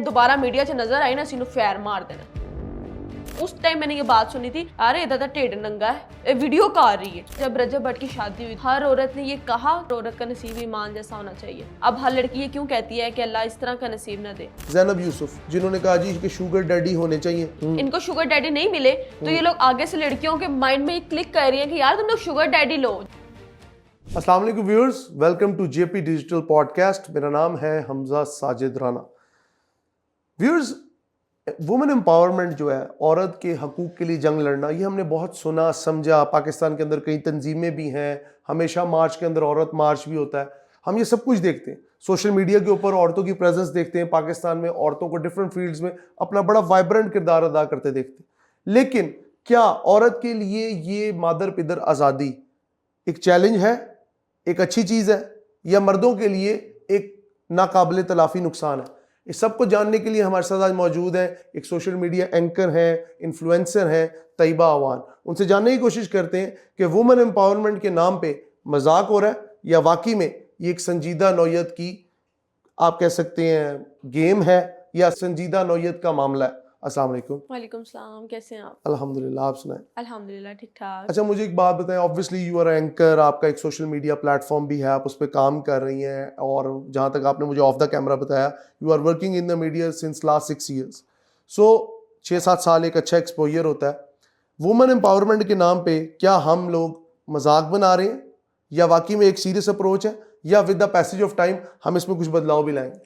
दोबारा मीडिया 'ਚ नजर आई ना सी फैर मार देना। उस टाइम मैंने ये बात सुनी थी, अरे दादा ढिड नंगा है, ये वीडियो का आ रही है। जब रजब भट्ट की शादी हुई, हर औरत ने ये कहा औरत का नसीब ईमान जैसा होना चाहिए। अब हर लड़की ये क्यों कहती है कि अल्लाह इस तरह का नसीब ना दे। ज़ैनब यूसुफ जिन्होंने कहा जी कि शुगर डैडी होने चाहिए, इनको शुगर डैडी नहीं मिले तो ये लोग आगे से लड़कियों के माइंड में क्लिक कर रही है कि यार तुम लोग शुगर डैडी लो। अस्सलाम वालेकुम viewers, welcome to JP digital podcast. मेरा नाम है Hamza Sajid Rana. Viewers, women empowerment जो है, औरत के हकूक़ के लिए जंग लड़ना, ये हमने बहुत सुना समझा। पाकिस्तान के अंदर कई तंजीमें भी हैं, हमेशा मार्च के अंदर औरत मार्च भी होता है, हम ये सब कुछ देखते हैं। सोशल मीडिया के ऊपर औरतों की प्रेजेंस देखते हैं, पाकिस्तान में औरतों को डिफरेंट फील्ड्स में अपना बड़ा वाइब्रेंट किरदार अदा करते देखते हैं। लेकिन क्या औरत के लिए ये मादर पिदर आज़ादी एक चैलेंज है, एक अच्छी चीज़ है, या मर्दों के लिए एक नाकाबिले तलाफ़ी नुकसान है? इस सब को जानने के लिए हमारे साथ आज मौजूद हैं एक सोशल मीडिया एंकर हैं, इन्फ्लुएंसर हैं, तैयबा अवान। उनसे जानने की कोशिश करते हैं कि वुमेन एम्पावरमेंट के नाम पे मजाक हो रहा है या वाकई में ये एक संजीदा नौयत की, आप कह सकते हैं, गेम है, या संजीदा नौयत का मामला है। अस्सलाम वालेकुम। वालेकुम सलाम, कैसे हैं आप? अल्हम्दुलिल्लाह, आप सुनाएं। अल्हम्दुलिल्लाह ठीक ठाक। अच्छा, मुझे एक बात बताएं, ऑब्वियसली यू आर एंकर, आपका एक सोशल मीडिया प्लेटफॉर्म भी है, आप उस पर काम कर रही हैं, और जहाँ तक आपने मुझे ऑफ द कैमरा बताया, you are working in the media since last 6 years। सो 6-7 साल एक अच्छा एक्सपोजर होता है। वुमेन एम्पावरमेंट के नाम पे क्या हम लोग मजाक बना रहे हैं, या वाकई में एक सीरियस अप्रोच है, या with the passage of time हम इसमें कुछ बदलाव भी लाएंगे?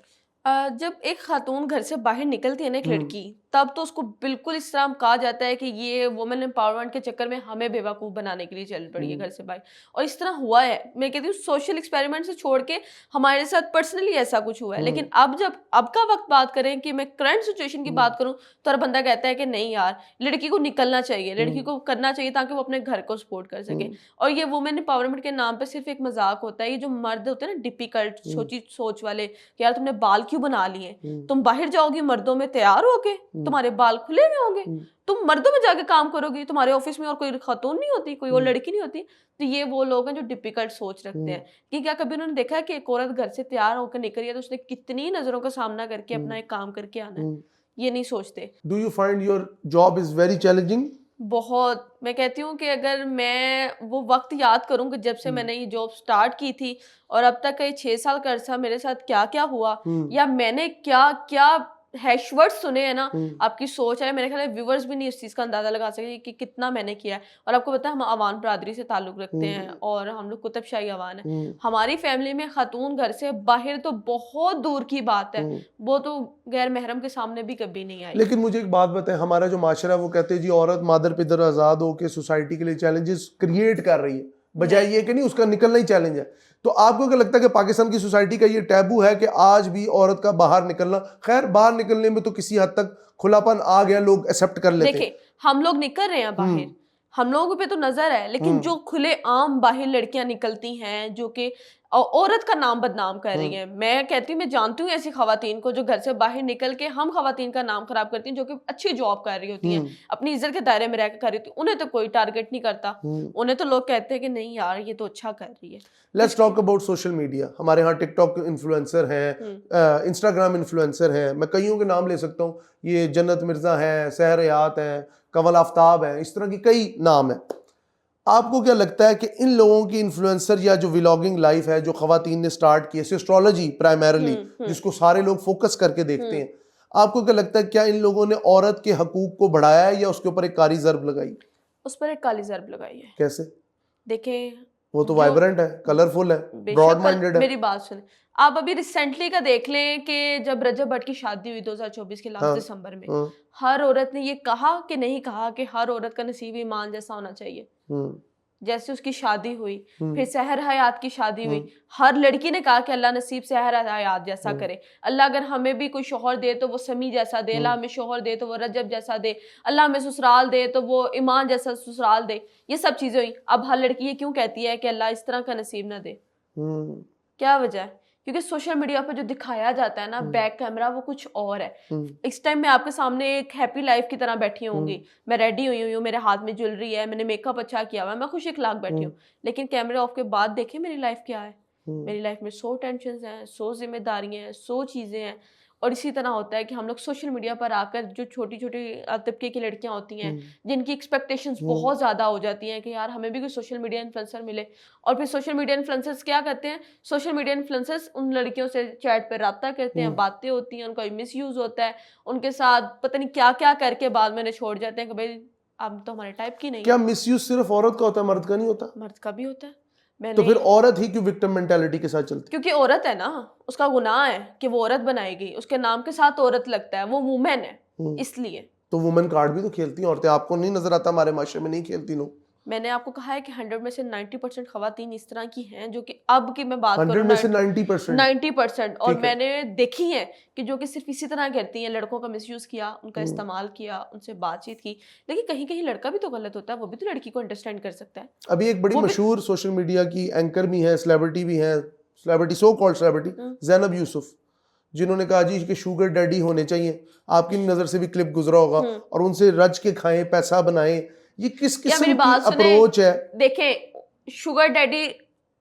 जब एक खातून घर से बाहर निकलती है ना, एक लड़की, तब तो उसको बिल्कुल इस तरह कहा जाता है कि ये वुमेन एम्पावरमेंट के चक्कर में हमें बेवकूफ़ बनाने के लिए चल पड़ी है घर से बाहर। और इस तरह हुआ है, मैं कहती हूँ सोशल एक्सपेरिमेंट से छोड़ के हमारे साथ पर्सनली ऐसा कुछ हुआ है। लेकिन अब जब अब का वक्त बात करें, कि मैं करंट सिचुएशन की बात करूँ, तो हर बंदा कहता है कि नहीं यार, लड़की को निकलना चाहिए, लड़की को करना चाहिए ताकि वो अपने घर को सपोर्ट कर सके। और ये वुमेन एम्पावरमेंट के नाम पर सिर्फ एक मजाक होता है। ये जो मर्द होते हैं ना, डिपिकल्ट सोच वाले कि यार तुमने बाल क्यों बना लिए, तुम बाहर जाओगी मर्दों में तैयार होके, तुम्हारे बाल खुले हुए होंगे, तुम मर्दों में जाके काम करोगी, तुम्हारे ऑफिस में और कोई खातून नहीं होती, कोई और लड़की नहीं होती। तो ये वो लोग हैं जो डिफिकल्ट सोच रखते हैं। कि क्या कभी उन्होंने देखा है कि एक औरत घर से तैयार होकर निकली है तो उसने कितनी नजरों का सामना करके अपना एक काम करके आना है? ये नहीं सोचते। Do you find your job is very challenging? बहुत। मैं कहती हूँ कि अगर मैं वो वक्त याद करूँ कि जब से मैंने ये जॉब स्टार्ट की थी और अब तक का ये 6 साल का अरसा मेरे साथ क्या क्या हुआ, या मैंने क्या क्या हैशवर्ड सुने हैं ना, आपकी सोच है, मेरे ख्याल व्यूवर्स भी नहीं इस चीज़ का अंदाजा लगा सके कि कितना मैंने किया है। और आपको पता है, हम अवान बरादरी से ताल्लुक़ रखते हैं और हम लोग कुतुब शाही अवान है। हमारी फैमिली में खातून घर से बाहर तो बहुत दूर की बात है, वो तो गैर महरम के सामने भी कभी नहीं आई। लेकिन मुझे एक बात बताएं, हमारा जो माशरा है वो कहते हैं जी औरत मादर पिदर आज़ाद हो के सोसाइटी के लिए चैलेंजेस क्रिएट कर रही है, बजाय ये कि नहीं उसका निकलना ही चैलेंज है। तो आपको क्या लगता है कि पाकिस्तान की सोसाइटी का ये टैबू है कि आज भी औरत का बाहर निकलना? खैर, बाहर निकलने में तो किसी हद तक खुलापन आ गया, लोग एक्सेप्ट कर लेते हैं। देखिए, हम लोग निकल रहे हैं बाहर, हम लोगों पे तो नजर है, लेकिन जो खुले आम बाहर लड़कियां निकलती हैं जो कि औरत का नाम बदनाम कर रही हैं। मैं कहती हूँ, मैं जानती हूँ ऐसी खवातीन को जो घर से बाहर निकल के हम खवातीन का नाम खराब करती हैं, जो कि अच्छी जॉब कर रही होती हैं, अपनी इज्जत के दायरे में रहकर कर रही होती हैं। उन्हें तो कोई टारगेट नहीं करता, उन्हें तो लोग कहते हैं कि नहीं यार ये तो अच्छा कर रही है। Let's talk about social media. हमारे यहाँ टिकटॉक इन्फ्लुएंसर हैं, इंस्टाग्राम इन्फ्लुएंसर हैं, मैं कईयों के नाम ले सकता हूँ। ये जन्नत मिर्जा हैं, सहर हयात हैं, कवल आफ्ताब हैं, इस तरह की कई नाम हैं। आपको क्या लगता है कि इन लोगों की इन्फ्लुएंसर या जो व्लॉगिंग लाइफ है जो खवातीन ने स्टार्ट की है, एस्ट्रोलॉजी प्राइमरीली जिसको सारे लोग फोकस करके देखते हैं, आपको क्या लगता है क्या इन लोगों ने औरत के हकूक को बढ़ाया है या उसके ऊपर एक काली जर्ब लगाई? उस पर एक काली जर्ब लगाई है। कैसे? देखें, वो तो वाइब्रेंट है, कलरफुल है, ब्रॉड माइंडेड है। मेरी बात सुने, आप अभी रिसेंटली का देख लें कि जब रजब भट्ट की शादी हुई 2024 के लास्ट दिसंबर में, हर औरत ने ये कहा कि नहीं कहा कि हर औरत का नसीब ईमान जैसा होना चाहिए। जैसे उसकी शादी हुई, फिर सहर हयात की शादी हुई, हर लड़की ने कहा कि अल्लाह नसीब सहर हयात जैसा करे। अल्लाह अगर हमें भी कोई शोहर दे तो वो समी जैसा दे, अल्लाह हमें शोहर दे तो वो रजब जैसा दे, अल्लाह हमें ससुराल दे तो वो ईमान जैसा ससुराल दे। ये सब चीजें हुई। अब हर लड़की ये क्यों कहती है कि अल्लाह इस तरह का नसीब ना दे? क्या वजह है? क्योंकि सोशल मीडिया पर जो दिखाया जाता है ना बैक कैमरा, वो कुछ और है। इस टाइम मैं आपके सामने एक हैप्पी लाइफ की तरह बैठी होंगी, मैं रेडी हुई हूँ, मेरे हाथ में ज्वेलरी है, मैंने मेकअप अच्छा किया हुआ है, मैं खुश इखलाक बैठी हूँ। लेकिन कैमरे ऑफ के बाद देखें मेरी लाइफ क्या है। मेरी लाइफ में 100 टेंशन हैं, 100 जिम्मेदारियां हैं, 100 चीजें हैं। और इसी तरह होता है कि हम लोग सोशल मीडिया पर आकर जो छोटी छोटी तबके की लड़कियां होती हैं जिनकी एक्सपेक्टेशंस बहुत ज़्यादा हो जाती हैं कि यार हमें भी कोई सोशल मीडिया इन्फ्लुएंसर मिले, और फिर सोशल मीडिया इन्फ्लुएंसर्स क्या करते हैं, सोशल मीडिया इन्फ्लुएंसर्स उन लड़कियों से चैट पर रब्ता करते हैं, बातें होती हैं, उनका मिस यूज़ होता है, उनके साथ पता नहीं क्या क्या करके बाद में छोड़ जाते हैं कि भाई आप तो हमारे टाइप की नहीं। क्या मिसयूज सिर्फ औरत का होता है, मर्द का नहीं होता? मर्द का भी होता है। तो फिर औरत ही क्यों विक्टिम मेंटालिटी के साथ चलती? क्योंकि औरत है ना, उसका गुनाह है कि वो औरत बनाएगी, उसके नाम के साथ औरत लगता है, वो वुमेन है इसलिए। तो वुमेन कार्ड भी तो खेलती हैं औरतें, आपको नहीं नजर आता? हमारे माशरे में नहीं खेलती लोग। मैंने आपको कहा है कि 100 में से 90% खवातीन इस तरह की हैं जो कि अब की मैं बात 100 में से 90%? 90%। और मैंने देखी है कि जो कि सिर्फ इसी तरह करती हैं, लड़कों का मिसयूज किया, उनका इस्तेमाल किया, उनसे बातचीत की। देखिए कहीं कहीं लड़का भी तो गलत होता है, वो भी तो लड़की को अंडरस्टैंड कर सकता है। अभी एक बड़ी मशहूर सोशल मीडिया की एंकर भी है, सेलिब्रिटी भी है, celebrity so called celebrity, Zainab Yusuf, जिन्होंने कहा जी कि शुगर डैडी होने चाहिए। आपकी नजर से भी क्लिप गुजरा होगा, और उनसे रज के खाएं, पैसा बनाएं। ये किस किस्म की अप्रोच है? देखें शुगर डैडी,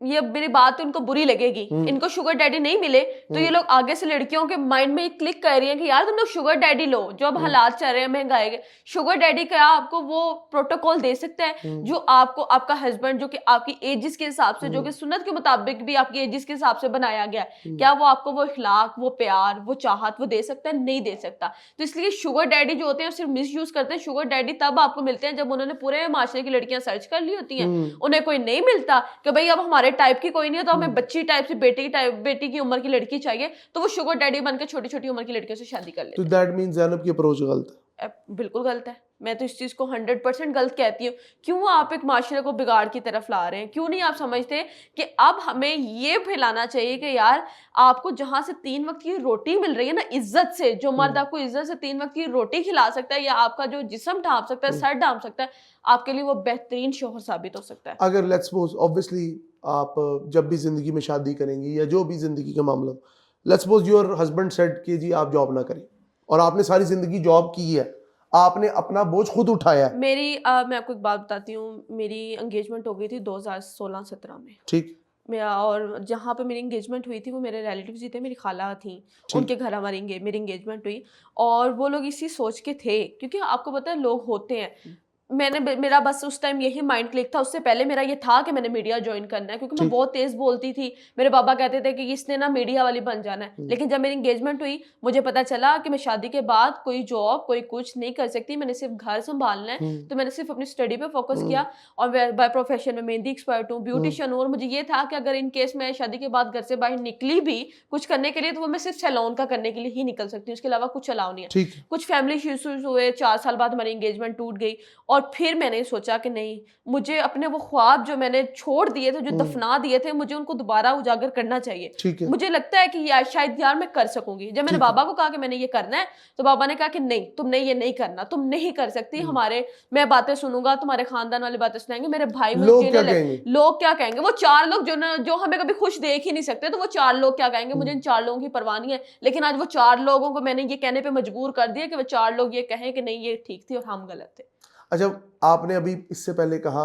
ये मेरी बात उनको बुरी लगेगी, इनको शुगर डैडी नहीं मिले तो ये लोग आगे से लड़कियों के माइंड में क्लिक कर रही हैं कि यार तुम लोग शुगर डैडी लो, जो अब हालात चल रहे हैं महंगाई के। शुगर डैडी क्या आपको वो प्रोटोकॉल दे सकता है जो आपको आपका हस्बैंड, जो कि आपकी एजिस के हिसाब से, जो कि सुन्नत के मुताबिक भी आपकी एजिस के हिसाब से बनाया गया है, क्या वो आपको वो इखलाक, वो प्यार, वो चाहत वो दे सकता है? नहीं दे सकता। तो इसलिए शुगर डैडी जो होते हैं सिर्फ मिस यूज करते हैं। शुगर डैडी तब आपको मिलते हैं जब उन्होंने पूरे माशरे की लड़कियां सर्च कर ली होती हैं, उन्हें कोई नहीं मिलता कि भाई अब हमारे टाइप की कोई नहीं है तो हमें बच्ची टाइप से बेटी की उम्र की लड़की चाहिए, तो वो शुगर डैडी बनकर छोटी छोटी उम्र की लड़कियों से शादी कर लेते हैं। तो दैट मींस ज़ैनब की अप्रोच गलत है? बिल्कुल गलत है। मैं तो इस चीज को 100% गलत कहती हूँ। क्यों आप एक माशरे को बिगाड़ की तरफ ला रहे हैं? क्यों नहीं आप समझते कि अब हमें ये फैलाना चाहिए कि यार आपको जहां से 3 वक्त की रोटी मिल रही है ना इज्जत से, जो मर्द आपको इज्जत से 3 वक्त की रोटी खिला सकता है या आपका जो जिस्म ढांप सकता है, सर ढांप सकता है, आपके लिए वो बेहतरीन शौहर साबित हो सकता है। अगर लेट्स सपोज ऑब्वियसली आप जब भी जिंदगी में शादी करेंगी या जो भी जिंदगी का मामला, let's suppose your husband said कि जी आप जॉब ना करें, और आपने सारी जिंदगी जॉब की है, आपने अपना बोझ खुद उठाया है। मैं आपको एक बात बताती हूँ, मेरी एंगेजमेंट हो गई थी 2016-17 में, ठीक। मेरा, और जहाँ पे मेरी एंगेजमेंट हुई थी वो मेरे रिलेटिव्स ही थे, मेरी खाला थी, उनके घर मेरी एंगेजमेंट हुई। और वो लोग इसी सोच के थे, क्योंकि आपको पता है लोग होते हैं, मेरा बस उस टाइम यही माइंड क्लिक था। उससे पहले मेरा ये था कि मैंने मीडिया ज्वाइन करना है, क्योंकि मैं बहुत तेज बोलती थी। मेरे पापा कहते थे कि इसने ना मीडिया वाली बन जाना है। लेकिन जब मेरी एंगेजमेंट हुई मुझे पता चला कि मैं शादी के बाद कोई जॉब कोई कुछ नहीं कर सकती, मैंने सिर्फ घर संभालना है। तो मैंने सिर्फ अपनी स्टडी पे फोकस किया, और बाय प्रोफेशन में मेहंदी एक्सपर्ट हूँ, ब्यूटिशियन हूँ। और मुझे ये था कि अगर इन केस मैं शादी के बाद घर से बाहर निकली भी कुछ करने के लिए, तो वो मैं सिर्फ सैलून का करने के लिए ही निकल सकती हूँ, उसके अलावा कुछ अलाउ नहीं है। कुछ फैमिली इश्यूज हुए, 4 साल बाद हमारी एंगेजमेंट टूट गई, और फिर मैंने सोचा कि नहीं, मुझे अपने वो ख्वाब जो मैंने छोड़ दिए थे, जो दफना दिए थे, मुझे उनको दोबारा उजागर करना चाहिए। मुझे लगता है कि यार शायद यार मैं कर सकूंगी। जब मैंने बाबा को कहा कि मैंने ये करना है, तो बाबा ने कहा कि नहीं, तुमने ये नहीं करना, तुम नहीं कर सकती। मैं बातें सुनूंगा, तुम्हारे खानदान वाले बातें सुनाएंगे, मेरे भाई लोग क्या कहेंगे, वो 4 लोग जो हमें कभी खुश देख ही नहीं सकते, तो वो 4 लोग क्या कहेंगे, मुझे इन 4 लोगों की परवाह नहीं है। लेकिन आज वो 4 लोगों को मैंने ये कहने पर मजबूर कर दिया कि वो 4 लोग ये कहें कि नहीं ये ठीक थी और हम गलत थे। अच्छा, आपने अभी इससे पहले कहा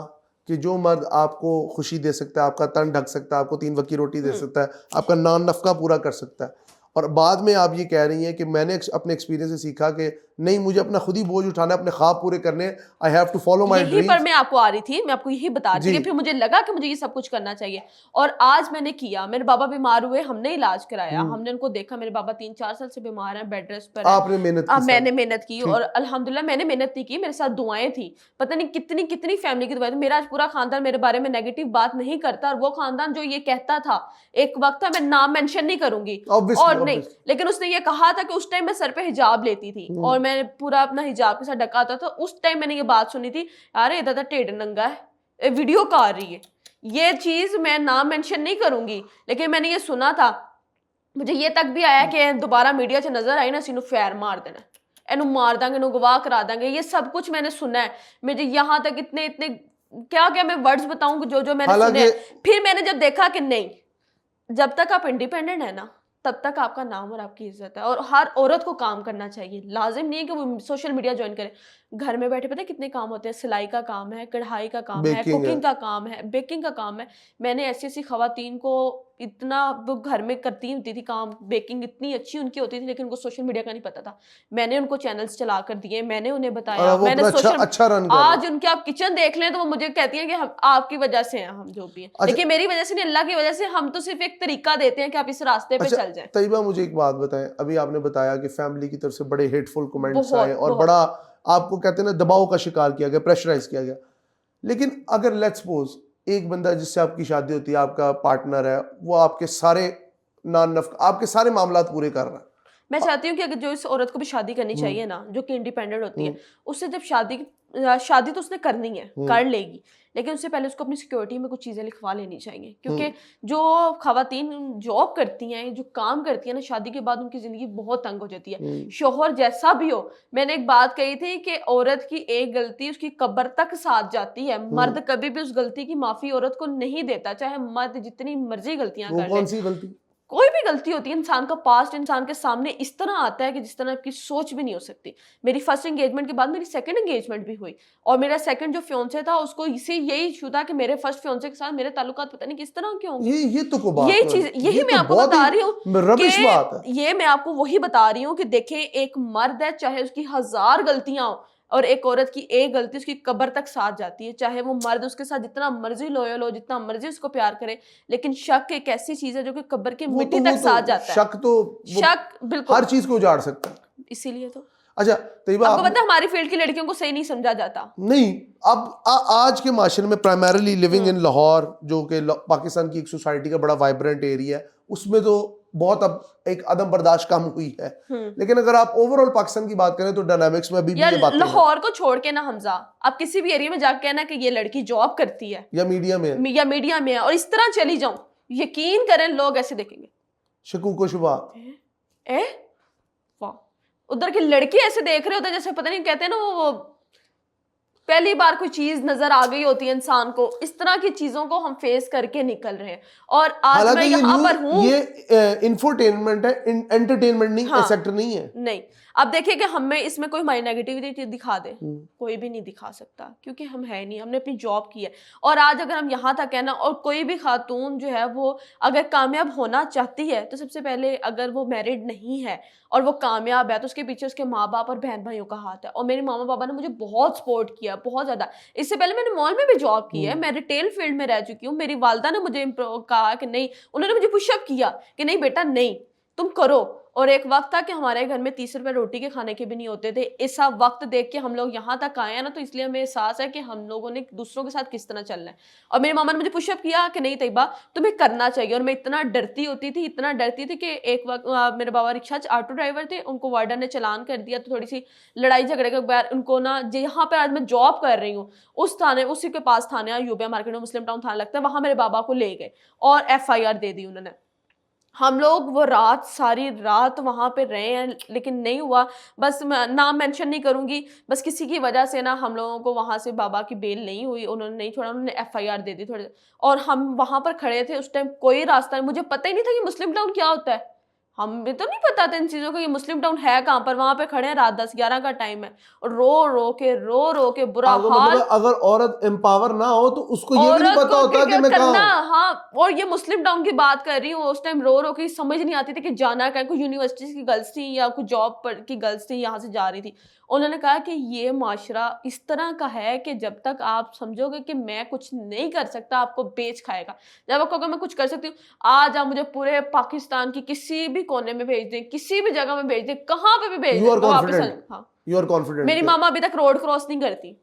कि जो मर्द आपको खुशी दे सकता है, आपका तन ढक सकता है, आपको 3 वक्त की रोटी दे सकता है, आपका नान नफका पूरा कर सकता है, और बाद में आप ये कह रही हैं कि मैंने अपने एक्सपीरियंस से सीखा कि नहीं, मुझे अपना खुद ही बोझ उठाना है, अपने ख्वाब पूरे करने, I have to follow my dreams. पर मैं आपको आ रही थी, मैं आपको यही बता रही थी, फिर मुझे लगा कि मुझे ये सब कुछ करना चाहिए, और आज मैंने किया। मेरे बाबा बीमार हुए, हमने इलाज कराया, हमने उनको देखा, मेरे बाबा 3-4 साल से बीमार हैं, बेड रेस्ट पर। आपने मेहनत की? मैंने मेहनत की, और अल्हम्दुलिल्लाह मैंने मेहनत नहीं की, मेरे साथ दुआएं थी, पता नहीं कितनी कितनी फैमिली की दुआएं थी। मेरा आज पूरा खानदान मेरे बारे में नेगेटिव बात नहीं करता, और वो खानदान जो ये कहता था, एक वक्त था, मैं नाम मेंशन नहीं करूंगी, और नहीं, लेकिन उसने ये कहा था कि उस टाइम मैं सर पे हिजाब लेती थी और मैं पूरा अपना हिजाब के साथ ढका होता था। उस टाइम मैंने ये बात सुनी थी, यार ये दादा टेढ़ नंगा है, वीडियो का आ रही है। ये चीज मैं नाम मेंशन नहीं करूंगी, लेकिन मैंने ये सुना था। मुझे ये तक भी आया कि दोबारा मीडिया च नजर आई ना, इसी फैर मार देना, इनू मार देंगे, इनू गवाह करा देंगे। ये सब कुछ मैंने सुना है। मुझे यहाँ तक इतने इतने क्या क्या मैं वर्ड्स बताऊंगी जो जो मैंने सुने। फिर मैंने जब देखा कि नहीं, जब तक आप इंडिपेंडेंट है ना, तब तक आपका नाम और आपकी इज्जत है। और हर औरत को काम करना चाहिए, लाजिम नहीं है कि वो सोशल मीडिया ज्वाइन करे। घर में बैठे पता है कितने काम होते हैं, सिलाई का काम है, कढ़ाई का काम है, कुकिंग का काम है, बेकिंग का काम है। मैंने ऐसी ऐसी खवातीन को इतना वो घर में करती होती थी काम, बेकिंग इतनी अच्छी उनकी होती थी, लेकिन उनको सोशल मीडिया का नहीं पता था। मैंने उनको चैनल्स चला कर दिए, मैंने उन्हें और बताया, वो मैंने अपना सोशल अच्छा रन कर रहे हैं। आज उनके आप किचन देख लें तो वो मुझे कहती हैं कि हम आपकी वजह से हैं, हम जो भी हैं, अच्छा। लेकिन मेरी वजह से नहीं, अल्लाह की वजह से। हम तो सिर्फ एक तरीका देते हैं कि आप इस रास्ते पे अच्छा चल जाएं। तैयबा, मुझे एक बात बताएं, अभी आपने बताया कि फैमिली की तरफ से बड़े हेटफुल कमेंट्स आए बहुत और बहुत बड़ा आपको कहते हैं ना दबाव का शिकार किया गया, प्रेशराइज किया गया। लेकिन अगर लेट्स सपोज एक बंदा जिससे आपकी शादी होती है, आपका पार्टनर है, वो आपके सारे आपके सारे मामलात पूरे कर रहा है। मैं चाहती हूँ कि अगर जो इस औरत को भी शादी करनी चाहिए ना, जो कि इंडिपेंडेंट होती है, उससे जब शादी तो उसने करनी है, कर लेगी, लेकिन उससे पहले उसको अपनी सिक्योरिटी में कुछ चीज़ें लिखवा लेनी चाहिए। क्योंकि जो खवातीन जॉब करती हैं, जो काम करती हैं ना, शादी के बाद उनकी ज़िंदगी बहुत तंग हो जाती है। शोहर जैसा भी हो, मैंने एक बात कही थी कि औरत की एक गलती उसकी कब्र तक साथ जाती है। मर्द कभी भी उस गलती की माफ़ी औरत को नहीं देता, चाहे मर्द जितनी मर्जी गलतियाँ वो कर कौन ले। सी गलती? कोई भी गलती होती है, इंसान का पास्ट इंसान के सामने इस तरह आता है कि जिस तरह आपकी सोच भी नहीं हो सकती। मेरी फर्स्ट एंगेजमेंट के बाद मेरी सेकंड एंगेजमेंट भी हुई, और मेरा सेकंड जो फियांसे था उसको इसी यही इशू था कि मेरे फर्स्ट फियांसे के साथ मेरे ताल्लुकात पता नहीं किस तरह के होंगे। ये तो को बात यही है। चीज, यही ये मैं तो आपको बहुत बता ही रही हूँ रबिश बात है। कि ये मैं आपको वही बता रही हूँ कि देखिए, एक मर्द है, चाहे उसकी 1000 गलतियां हो, और एक औरत की एक गलती उसकी कब्र तक साथ जाती है। चाहे वो मर्द उसके साथ जितना मर्जी लॉयल हो, जितना मर्जी उसको प्यार करे, लेकिन शक एक ऐसी चीज है जो कि कब्र की मिट्टी तक साथ जाता है। शक तो शक बिल्कुल हर चीज को उजाड़ सकता है। इसीलिए तो अच्छा तैयबा, आपको पता है हमारी फील्ड की लड़कियों को सही नहीं समझा जाता। नहीं, अब आज के माशरे में प्राइमरीली लिविंग इन लाहौर, जो कि पाकिस्तान की एक सोसाइटी का बड़ा वाइब्रेंट एरिया है, उसमें तो बहुत अब एक अदम बर्दाश्त कम हुई है। लेकिन अगर आप ओवरऑल पाकिस्तान की बात करें तो डायनामिक्स में अभी भी ये बातें हैं। लाहौर को छोड़ के ना हमजा, आप किसी भी एरिया में जाके कहना कि ये लड़की जॉब करती है या मीडिया में है, या मीडिया में है, और इस तरह चली जाऊं, यकीन करें लोग ऐसे देखेंगे, शकूक शुबात। ए वाह, उधर के लड़के ऐसे देख रहे होते हैं जैसे पता नहीं, कहते हैं ना वो पहली बार कोई चीज नजर आ गई होती है इंसान को। इस तरह की चीजों को हम फेस करके निकल रहे हैं, और आज मैं यहाँ पर हूँ। ये इंफोटेनमेंट है, एंटरटेनमेंट नहीं, हाँ, सेक्टर नहीं है। नहीं, अब देखिए कि हमें इसमें कोई माई नेगेटिविटी दिखा दे, कोई भी नहीं दिखा सकता, क्योंकि हम है नहीं, हमने अपनी जॉब की है। और आज अगर हम यहाँ तक है ना, और कोई भी खातून जो है वो अगर कामयाब होना चाहती है, तो सबसे पहले अगर वो मैरिड नहीं है और वो कामयाब है, तो उसके पीछे उसके माँ बाप और बहन भाइयों का हाथ है। और मेरे मामा पापा ने मुझे बहुत सपोर्ट किया, बहुत ज्यादा। इससे पहले मैंने मॉल में भी जॉब की है, मैं रिटेल फील्ड में रह चुकी हूँ। मेरी वालदा ने मुझे कहा कि नहीं, उन्होंने मुझे पुशअप किया कि नहीं बेटा, नहीं तुम करो। और एक वक्त था कि हमारे घर में 30 रुपए रोटी के खाने के भी नहीं होते थे। ऐसा वक्त देख के हम लोग यहाँ तक आए हैं ना, तो इसलिए हमें एहसास है कि हम लोगों ने दूसरों के साथ किस तरह चलना है। और मेरे मामा ने मुझे पुशअप किया कि नहीं तैयबा, तुम्हें करना चाहिए। और मैं इतना डरती होती थी, इतना डरती थी कि एक वक्त मेरे बाबा रिक्शा ऑटो ड्राइवर थे, उनको वार्डन ने चालान कर दिया। तो थोड़ी सी लड़ाई झगड़े के बाद उनको ना, जहाँ पर आज मैं जॉब कर रही हूँ उस थाने, उसी के पास थाने यूबिया मार्केट में मुस्लिम टाउन थाना लगता है, वहाँ मेरे बाबा को ले गए और FIR दे दी उन्होंने। हम लोग वो रात, सारी रात वहाँ पे रहे हैं, लेकिन नहीं हुआ। बस नाम मेंशन नहीं करूँगी, बस किसी की वजह से ना हम लोगों को वहाँ से बाबा की बेल नहीं हुई, उन्होंने नहीं छोड़ा, उन्होंने FIR दे दी थोड़े। और हम वहाँ पर खड़े थे उस टाइम, कोई रास्ता नहीं, मुझे पता ही नहीं था कि मुस्लिम टाउन क्या होता है। हमें तो नहीं पता था इन चीज़ों को, ये मुस्लिम टाउन है कहाँ पर। वहाँ पे खड़े हैं, रात 10-11 का टाइम है, और रो रो के बुरा हाल। मतलब अगर औरत एम्पावर ना हो तो उसको ये भी नहीं औरत पता को होता कि मैं कहाँ हूँ। हाँ, और ये मुस्लिम टाउन की बात कर रही हूँ, उस टाइम रो के समझ नहीं आती थी कि जाना क्या। कोई यूनिवर्सिटी की गर्ल्स थी या कोई जॉब पर की गर्ल्स थी, यहाँ से जा रही थी। उन्होंने कहा कि ये माशरा इस तरह का है कि जब तक आप समझोगे कि मैं कुछ नहीं कर सकता, आपको बेच खाएगा। जब आपको अगर मैं कुछ कर सकती हूँ, आज आप मुझे पूरे पाकिस्तान की किसी भी कोने में भेज दें, किसी भी जगह में भेज दें, कहाँ पे भी भेज दें, मैं वापस आ जाऊँ। हाँ, यू आर कॉन्फिडेंट। मेरी मामा अभी तक रोड क्रॉस नहीं करती।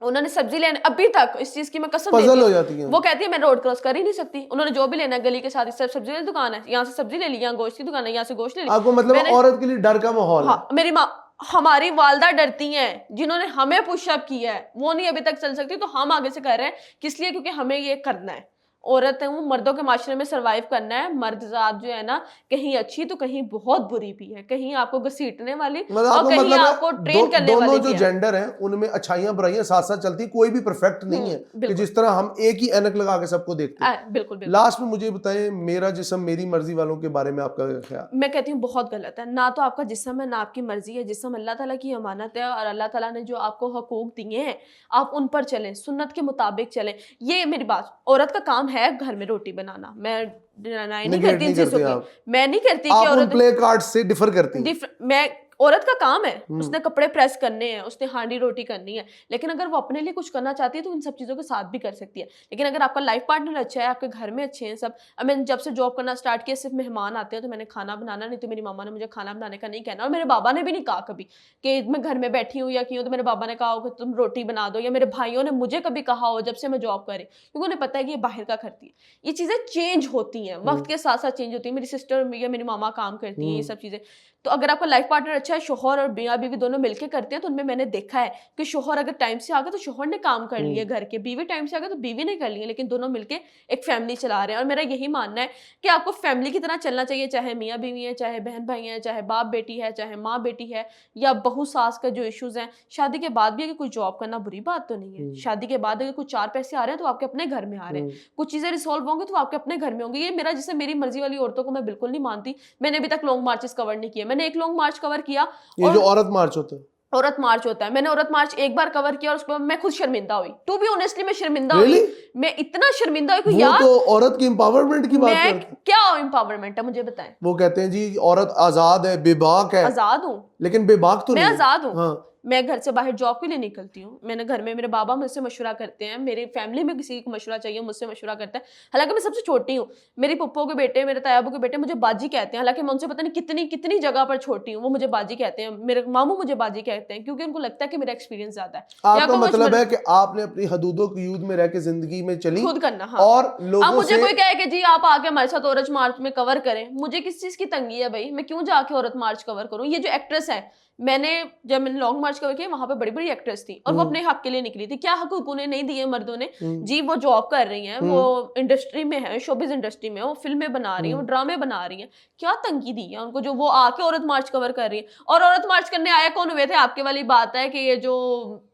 उन्होंने सब्जी लेने, अभी तक इस चीज की मैं कसम देती पजल हो हूँ, जाती है। वो कहती है मैं रोड क्रॉस कर ही नहीं सकती। उन्होंने जो भी लेना है गली के साथ, इस तरफ सब्जी वाली दुकान है, यहाँ से सब्जी ले ली, यहाँ गोश्त की दुकान है, यहाँ से गोश्त ले ली। आपको मतलब औरत के लिए डर का माहौल है। हाँ, मेरी माँ, हमारी वालदा डरती हैं, जिन्होंने हमें पुशअप किया है वो नहीं अभी तक चल सकती, तो हम आगे से कर रहे हैं। किस लिए? क्योंकि हमें ये करना है। औरत है वो, मर्दों के माशरे में सरवाइव करना है। मर्द जात जो है ना, कहीं अच्छी तो कहीं बहुत बुरी भी है, कहीं आपको घसीटने वाली और कहीं आपको ट्रेन करने वाली। दोनों जो जेंडर हैं उनमें अच्छाइयां बुराइयां साथ साथ चलती है, कोई भी परफेक्ट नहीं है कि जिस तरह हम एक ही ऐनक लगा के सबको देखते हैं। बिल्कुल। लास्ट में मुझे बताएं, मेरा जिस्म मेरी मर्जी वालों के बारे में आपका क्या ख्याल? मैं कहती हूँ बहुत गलत है। ना तो आपका जिस्म है, ना आपकी मर्जी है। जिस्म अल्लाह ताला की अमानत है, और अल्लाह ताला ने जो आपको हकूक दिए हैं आप उन पर चलें, सुन्नत के मुताबिक चलें। ये मेरी बात, औरत का काम काम है घर में रोटी बनाना, मैं डिनाई नहीं Negate करती इन नहीं चीजों करते की, आप। मैं नहीं करती कि आप उन औरत प्ले कार्ड से डिफर करती हैं। मैं औरत का काम है, उसने कपड़े प्रेस करने हैं, उसने हांडी रोटी करनी है, लेकिन अगर वो अपने लिए कुछ करना चाहती है तो इन सब चीज़ों के साथ भी कर सकती है। लेकिन अगर आपका लाइफ पार्टनर अच्छा है, आपके घर में अच्छे हैं सब, अब मैंने जब से जॉब करना स्टार्ट किया सिर्फ मेहमान आते हैं तो मैंने खाना बनाना, नहीं तो मेरी मामा ने मुझे खाना बनाने का नहीं कहना, और मेरे बाबा ने भी नहीं कहा कभी कि मैं घर में बैठी हूँ या की हूँ तो मेरे बाबा ने कहा हो कि तुम रोटी बना दो, या मेरे भाइयों ने मुझे कभी कहा हो जब से मैं जॉब कर रही, क्योंकि उन्हें पता है कि ये बाहर का करती है। ये चीज़ें चेंज होती हैं, वक्त के साथ साथ चेंज होती है। मेरी सिस्टर या मेरी मामा काम करती हैं, ये सब चीज़ें। तो अगर आपका लाइफ पार्टनर अच्छा है, शोहर और मियाँ बीवी दोनों मिलके करते हैं, तो उनमें मैंने देखा है कि शोहर अगर टाइम से आ गया तो शोहर ने काम कर लिए घर के, बीवी टाइम से आ गया तो बीवी ने कर लिए, लेकिन दोनों मिलके एक फैमिली चला रहे हैं। और मेरा यही मानना है कि आपको फैमिली की तरह चलना चाहिए, चाहे मियाँ बीवी है, चाहे बहन भाई हैं, चाहे बाप बेटी है, चाहे माँ बेटी है, या बहू सास का जो इश्यूज हैं। शादी के बाद भी अगर कोई जॉब करना बुरी बात तो नहीं है, शादी के बाद अगर कुछ 4 पैसे आ रहे हैं तो आपके अपने घर में आ रहे हैं, कुछ चीजें रिसॉल्व होंगी तो आपके अपने घर में होंगी। ये मेरा, जिसे मेरी मर्जी वाली औरतों को मैं बिल्कुल नहीं मानती। मैंने अभी तक लॉन्ग मार्चेस कवर नहीं किए, मैंने एक लॉन्ग मार्च कवर किया, ये जो और औरत मार्च होता है, औरत मार्च होता है, मैंने औरत मार्च एक बार कवर किया और उसके बाद मैं खुद शर्मिंदा हुई। टू बी ऑनेस्टली मैं शर्मिंदा Really? हुई, मैं इतना शर्मिंदा हुई कि वो यार तो औरत की एम्पावरमेंट की बात मैं करते हैं। क्या एम्पावरमेंट है मुझे बताएं। वो कहते हैं जी औरत आजाद है, बेबाक है, आजाद हूँ, लेकिन बेबाक तो मैं नहीं है। आजाद हूँ। हाँ, मैं घर से बाहर जॉब के लिए निकलती हूँ, मैंने घर में, मेरे बाबा मुझसे मशवरा करते हैं, मेरी फैमिली में किसी को मशवरा चाहिए मुझसे मशवरा करता है। हालांकि मैं सबसे छोटी हूँ, मेरी पप्पो के बेटे, मेरे तायाबू के बेटे मुझे बाजी कहते हैं, हालांकि मैं उनसे पता नहीं कितनी कितनी जगह पर छोटी हूँ, वो मुझे बाजी कहते हैं, मेरे मामू मुझे बाजी कहते हैं, क्योंकि उनको लगता है कि मेरा एक्सपीरियंस ज्यादा है। आपका मतलब है कि आपने अपनी हदूदों की यूद में रह के जिंदगी में चली खुद करना, हाँ। और अब लोगों मुझे से कोई कहे कि जी आप आके हमारे साथ औरत मार्च में कवर करें, मुझे किस चीज की तंगी है भाई, मैं क्यों जाके औरत मार्च कवर करूं। ये जो एक्ट्रेस है, जब मैंने लॉन्ग मार्च कवर किया, वहां पे बड़ी बड़ी एक्ट्रेस थी और वो अपने हक के लिए निकली थी। क्या हकूक उन्हें नहीं दिए मर्दों ने जी, वो जॉब कर रही हैं, वो इंडस्ट्री में है, शोबिज इंडस्ट्री में, वो फिल्में बना रही हैं, वो ड्रामे बना रही हैं, क्या तंगी दी है उनको जो वो आके औरत मार्च कवर कर रही है। और औरत मार्च करने आया कौन हुए थे, आपके वाली बात है कि ये जो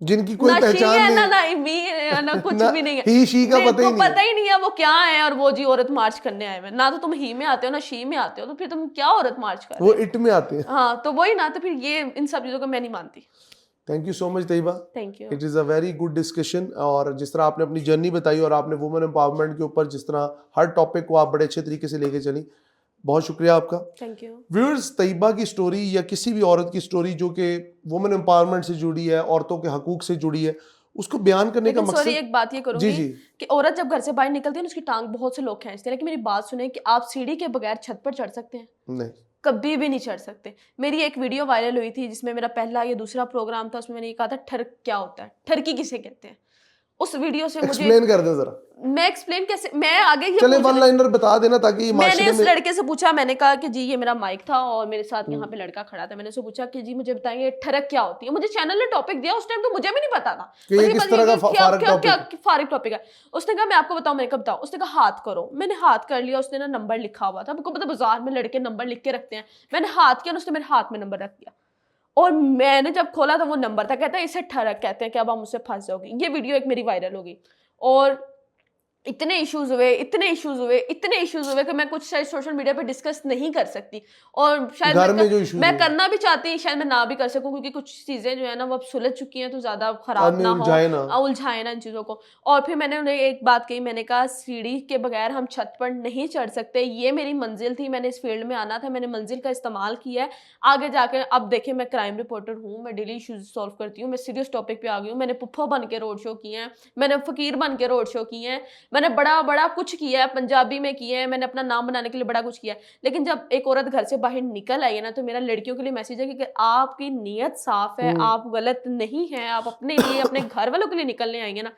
जिनकी कोई ना शी पहचान है, नहीं, ना मी है, ना कुछ ना भी नहीं है, ही शी का मेरे पता ही को नहीं है। पता ही नहीं है वो क्या है, और वो जी औरत मार्च करने आए हैं। ना तो तुम ही में आते हो ना शी में आते हो, तो फिर तुम क्या औरत मार्च कर रहे वो हो। इट में आते हैं। हाँ, तो वही ना, तो फिर ये इन सब चीजों को मैं नहीं मानती। Thank you so much Tayyaba, thank you. It is a very good discussion. और जिस तरह आपने अपनी जर्नी बताई और आपने वुमेन एम्पावरमेंट के ऊपर जिस तरह हर टॉपिक को आप बड़े अच्छे तरीके से लेके चली, बहुत शुक्रिया आपका। Thank you. व्यूअर्स, तैयबा की स्टोरी या किसी भी औरत की स्टोरी जो कि वुमेन एम्पावरमेंट से जुड़ी है, औरतों के हकूक से जुड़ी है, उसको बयान करने का लेकिन मकसद। सॉरी, एक बात ये जी करूंगी जी, कि औरत जब घर से बाहर निकलती है ना, उसकी टांग बहुत से लोग खींचते हैं, लेकिन मेरी बात सुने कि आप सीढ़ी के बगैर छत पर चढ़ सकते हैं? नहीं, कभी भी नहीं चढ़ सकते। मेरी एक वीडियो वायरल हुई थी जिसमें मेरा पहला या दूसरा प्रोग्राम था, उसमें मैंने ये कहा था ठर्क क्या होता है, ठरकी किसे कहते हैं। उस वीडियो से मुझे, एक्सप्लेन कर दें जरा। मैं एक्सप्लेन कैसे, मैं आगे ये चले पूछ वन रही- लाइनर बता देना ताकि मैंने माशरे उस में। लड़के से पूछा, मैंने कहा कि जी ये मेरा माइक था और मेरे साथ यहाँ पे लड़का खड़ा था, मैंने उससे पूछा कि जी मुझे बताइए ठरक क्या होती है। मुझे चैनल ने टॉपिक दिया, उस टाइम तो मुझे भी नहीं पता था कि ये मुझे किस बस तरह का क्या फारिग क्या क्या टॉपिक। फारिग टॉपिक है। उसने कहा मैं आपको बताऊं, मैंने कहा बताओ। उसने कहा हाथ करो, मैंने हाथ कर लिया, उसने ना नंबर लिखा हुआ था, आपको पता बाजार में लड़के नंबर लिख के रखते हैं, मैंने हाथ किया, उसने मेरे हाथ में नंबर रख दिया, और मैंने जब खोला था वो नंबर था, कहता है इसे ठरक कहते हैं कि अब हम उससे फंस जाओगे। ये वीडियो एक मेरी वायरल हो गई और इतने इश्यूज हुए, इतने इश्यूज हुए, इतने इश्यूज हुए कि मैं कुछ शायद सोशल मीडिया पे डिस्कस नहीं कर सकती, और शायद घर में जो issues मैं हुए। करना भी चाहती, शायद मैं ना भी कर सकूं, क्योंकि कुछ चीजें जो है ना वो अब सुलझ चुकी हैं, तो ज्यादा खराब आदमी ना उलझाए ना। हो, उलझाए ना इन चीजों को। और फिर मैंने उन्हें एक बात कही, मैंने कहा सीढ़ी के बगैर हम छत पर नहीं चढ़ सकते, ये मेरी मंजिल थी, मैंने इस फील्ड में आना था, मैंने मंजिल का इस्तेमाल किया है। आगे जाकर अब देखें, मैं क्राइम रिपोर्टर हूँ, मैं डेली इश्यूज सॉल्व करती हूँ, मैं सीरियस टॉपिक पे आ गई हूँ, मैंने पुप्पो बन के रोड शो किए हैं, मैंने फकीर बन के रोड शो किए हैं, मैंने बड़ा बड़ा कुछ किया है, पंजाबी में किया है, मैंने अपना नाम बनाने के लिए बड़ा कुछ किया है। लेकिन जब एक औरत घर से बाहर निकल आई है ना, तो मेरा लड़कियों के लिए मैसेज है कि आपकी नीयत साफ है, आप गलत नहीं है, आप अपने लिए, अपने घर वालों के लिए निकलने आएंगे ना,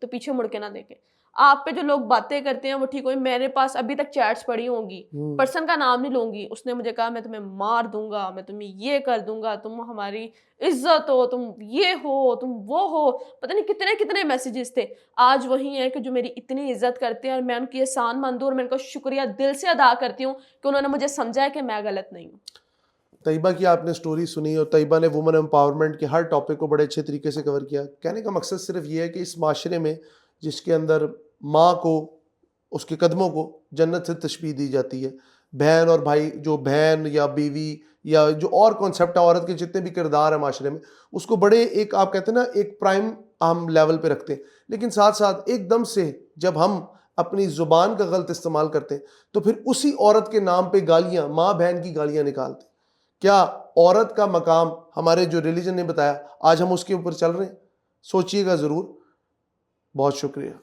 तो पीछे मुड़ के ना देखें। आप पे जो लोग बातें करते हैं वो ठीक हो, मेरे पास अभी तक चैट्स पड़ी होंगी, पर्सन का नाम नहीं लूंगी, उसने मुझे कहा मैं तुम्हें मार दूंगा, मैं तुम्हें ये कर दूंगा, तुम हमारी इज्जत हो, तुम ये हो, तुम वो हो, पता नहीं कितने कितने मैसेजेस थे। आज वही है कि जो मेरी इतनी इज्जत करते हैं और मैं उनकी एहसान मंद हूं, और मैं उनका शुक्रिया दिल से अदा करती हूँ कि उन्होंने मुझे समझा है कि मैं गलत नहीं हूँ। तैयबा की आपने स्टोरी सुनी और तैयबा ने वुमेन एम्पावरमेंट के हर टॉपिक को बड़े अच्छे तरीके से कवर किया। कहने का मकसद सिर्फ ये है कि इस माशरे में जिसके अंदर माँ को, उसके कदमों को जन्नत से तशबीह दी जाती है, बहन और भाई, जो बहन या बीवी या जो और कॉन्सेप्ट है, औरत के जितने भी किरदार है माशरे में, उसको बड़े एक आप कहते हैं ना एक प्राइम हम लेवल पे रखते हैं। लेकिन साथ साथ एकदम से जब हम अपनी ज़ुबान का गलत इस्तेमाल करते हैं तो फिर उसी औरत के नाम पे गालियां, माँ बहन की गालियां निकालते हैं। क्या औरत का मकाम हमारे जो रिलीजन ने बताया आज हम उसके ऊपर चल रहे हैं? सोचिएगा ज़रूर। बहुत शुक्रिया।